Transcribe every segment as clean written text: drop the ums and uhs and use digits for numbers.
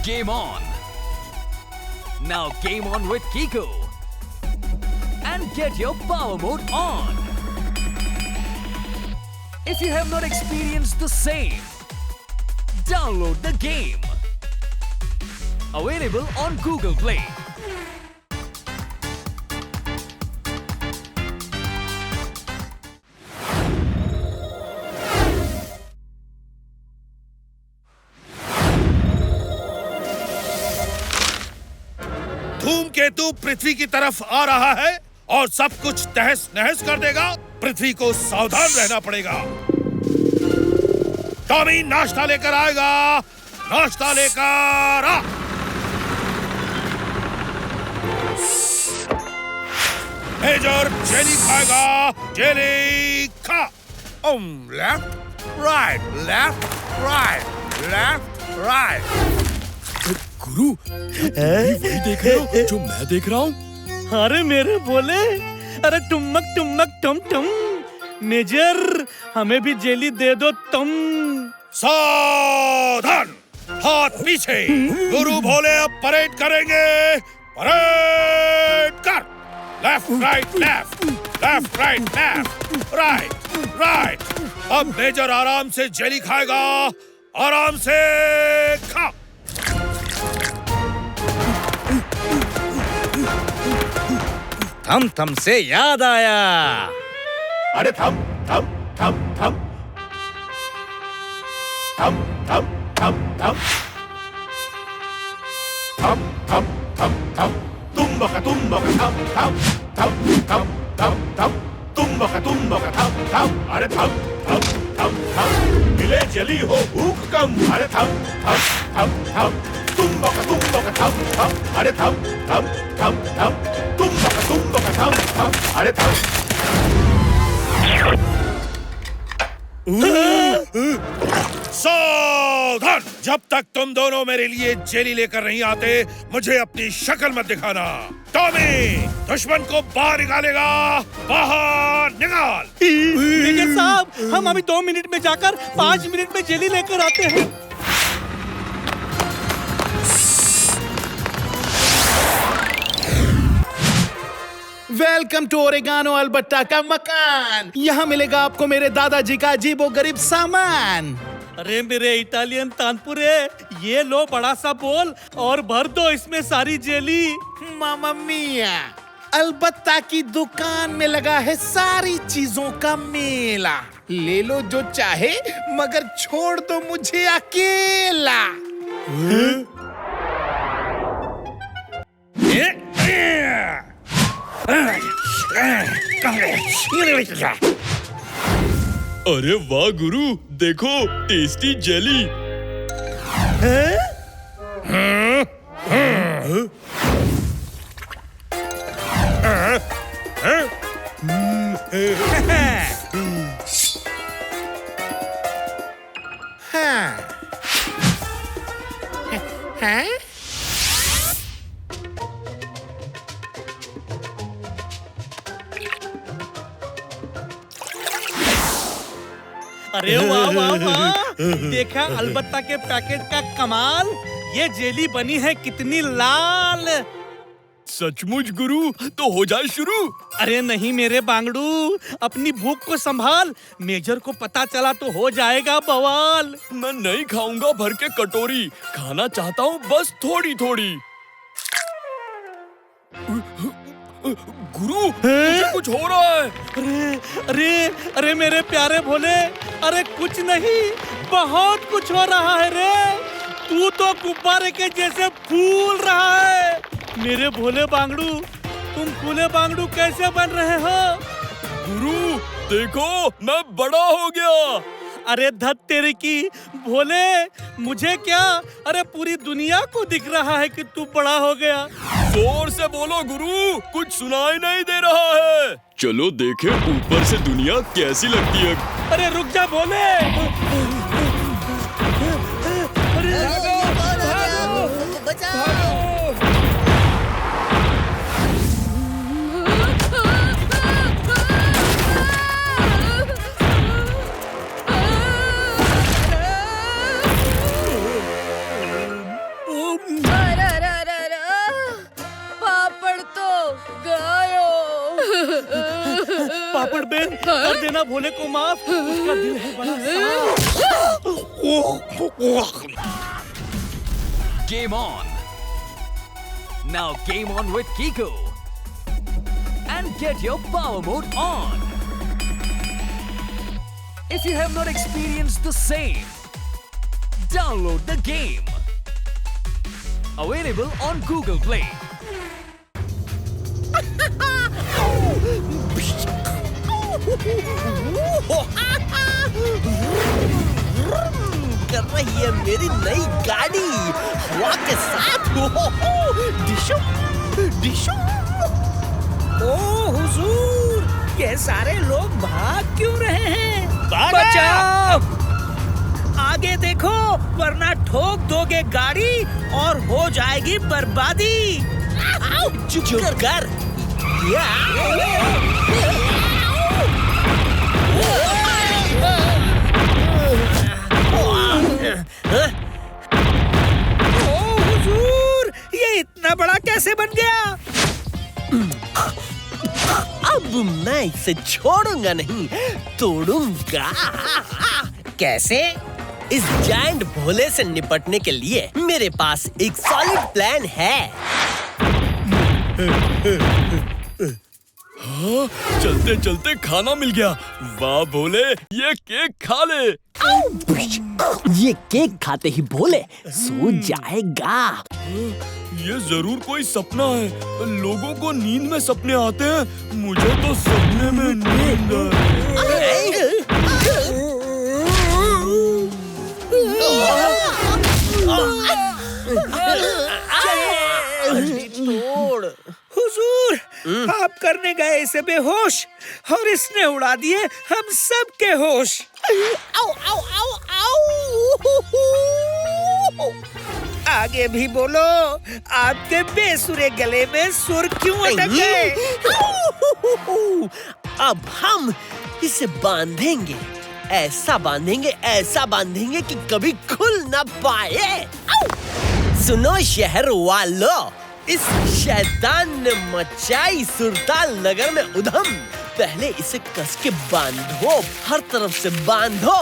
Game on! Now game on with Kiko and get your power mode on. If you have not experienced the same, download the game. Available on Google Play. धूमकेतु पृथ्वी की तरफ आ रहा है और सब कुछ तहस नहस कर देगा। पृथ्वी को सावधान रहना पड़ेगा। टॉमी नाश्ता लेकर आएगा। नाश्ता लेकर आ। मेजर जेली खाएगा। जेली खा। Left right left right left right. गुरु, वही देख रहे हो जो मैं देख रहा हूँ? अरे मेरे बोले, अरे टुम्मक टुम्मक टम टम, मेजर हमें भी जेली दे दो तुम। सावधान, हाथ पीछे। गुरु भोले अब परेड करेंगे। परेड कर। Left right left left right left right right. अब मेजर आराम से जेली खाएगा। आराम से खा। थम थम से याद आया। अरे थम थम थम थम थम थम थम थम थम थम थम थम तुम्बका थम थम थम थम थम थम तुम्बका थम। अरे थम थम थम थम मिले जली हो भूख कम। अरे थम थम थम थम तुम्बका थम थम। अरे थम थम थम थम तुम्बका थम थम। अरे थम। सावधान, जब तक तुम दोनों मेरे लिए जेली लेकर नहीं आते मुझे अपनी शक्ल मत दिखाना। टॉमी दुश्मन को बाहर निकालेगा। बाहर निकाल। मेजर साहब, हम अभी 2 मिनट में जाकर 5 मिनट में जेली लेकर आते हैं। वेलकम टू ओरेगानो अल्बर्टा का मकान। यहाँ मिलेगा आपको मेरे दादाजी का अजीबो गरीब सामान। अरे मेरे इटालियन तानपुरे, ये लो बड़ा सा बोल और भर दो इसमें सारी जेली। मामा मिया, अल्बर्टा की दुकान में लगा है सारी चीजों का मेला। ले लो जो चाहे मगर छोड़ दो मुझे अकेला। अरे वाह गुरु, देखो टेस्टी जेली। अरे वाह वाह वाह, देखा अल्बर्टा के पैकेट का कमाल। ये जेली बनी है कितनी लाल। सचमुच गुरु, तो हो जाए शुरू। अरे नहीं मेरे बांगड़ू, अपनी भूख को संभाल। मेजर को पता चला तो हो जाएगा बवाल। मैं नहीं खाऊंगा भर के कटोरी, खाना चाहता हूँ बस थोड़ी थोड़ी। गुरु, मुझे कुछ हो रहा है। अरे अरे अरे मेरे प्यारे भोले, अरे कुछ नहीं, बहुत कुछ हो रहा है रे। तू तो गुब्बारे के जैसे फूल रहा है। मेरे भोले बांगड़ू, तुम फूले बांगड़ू कैसे बन रहे हो? गुरु देखो, मैं बड़ा हो गया। अरे धत तेरे की भोले, मुझे क्या, अरे पूरी दुनिया को दिख रहा है कि तू बड़ा हो गया। जोर से बोलो गुरु, कुछ सुनाई नहीं दे रहा है। चलो देखें ऊपर से दुनिया कैसी लगती है। अरे रुक जा भोले। पापड़ बेन कर देना भोले को माफ, उसका दिल है बड़ा साफ। Game on. Now game on with Kiko. And get your power mode on. If you have not experienced the same, download the game. Available on Google Play. कर रही है मेरी नई गाड़ी हवा के साथ। डिशो डिशो। ओ हुजूर, ये सारे लोग भाग क्यों रहे हैं? बचाओ! आगे देखो वरना ठोक दोगे गाड़ी और हो जाएगी बर्बादी। चुप कर। ओ हुजूर, ये इतना बड़ा कैसे बन गया? अब मैं इसे छोड़ूंगा नहीं, तोड़ूंगा। कैसे? इस जायंट भोले से निपटने के लिए मेरे पास एक सॉलिड प्लान है। हाँ, चलते चलते खाना मिल गया। वाह भोले, ये केक खा ले। ये केक खाते ही भोले सो जाएगा। ये जरूर कोई सपना है। लोगों को नींद में सपने आते हैं, मुझे तो सपने में नींद आए। हुजूर, आप करने गए इसे बेहोश और इसने उड़ा दिए हम सब के होश। आओ आओ आओ आओ। आगे भी बोलो, आपके बेसुरे गले में सुर क्यों अटक गए? अब हम इसे बांधेंगे, ऐसा बांधेंगे कि कभी खुल ना पाए। सुनो शहर वालों, इस शैतान ने मचाई सुरताल नगर में उधम। पहले इसे कस के बांधो, हर तरफ से बांधो।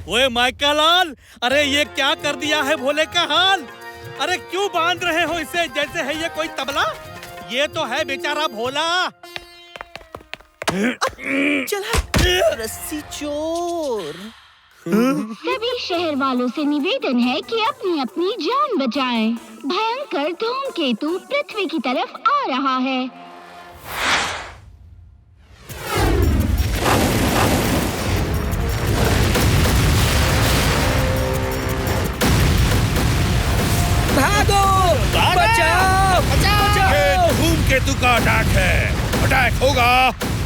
ओए माइकालाल, अरे ये क्या कर दिया है भोले का हाल? अरे क्यों बांध रहे हो इसे जैसे है ये कोई तबला? ये तो है बेचारा भोला। चला रस्सी चोर। सभी शहर वालों से निवेदन है कि अपनी अपनी जान बचाएं। भयंकर धूमकेतु पृथ्वी की तरफ आ रहा है। भागो! बचाओ! ये धूमकेतु का अटैक है। अटैक होगा,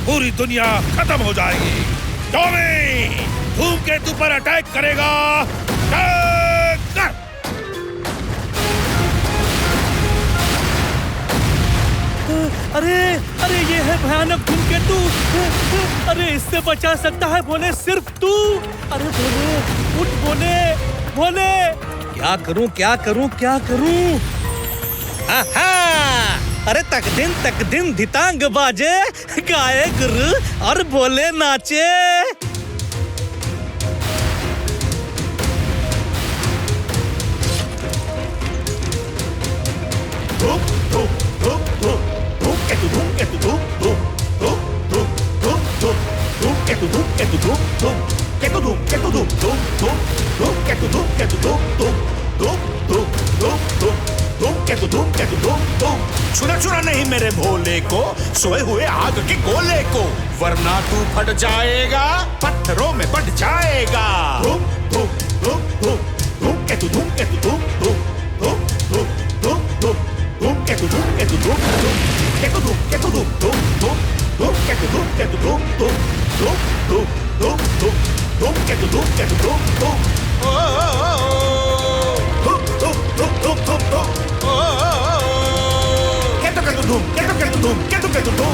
पूरी दुनिया खत्म हो जाएगी। टॉमी, धूमकेतु पर अटैक करेगा। अरे ये है भयानक धूमकेतु। अरे इससे बचा सकता है भोले सिर्फ तू। अरे भोले उठ, भोले। क्या करूं? अरे तक दिन धितांग बाजे, गाए गुरु और भोले नाचे। छुरा नहीं मेरे भोले को, सोए हुए आग के गोले को, वरना तू फट जाएगा, पत्थरों में बट जाएगा। धूम धूम धूम धूम धूम केतु धूम केतु धूम धूम धूम धूम धूम धूम धूम केतु धूम केतु धूम धूम केतु धूम केतु धूम धूम धूम धूम केतु धूम केतु धूम धूम धूम धूम धूम धूम धूम केतु धूम केतु धूम धूम धूम धूम धूम धूम धूम धूम केतु धूम।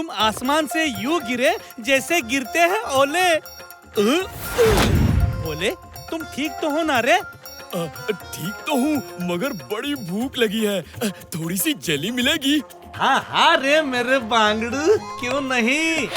तुम आसमान से यूं गिरे जैसे गिरते हैं ओले। ओले, तुम ठीक तो हो ना रे? ठीक तो हूँ, मगर बड़ी भूख लगी है। थोड़ी सी जली मिलेगी? हाँ हाँ रे मेरे बांगड़ू, क्यों नहीं।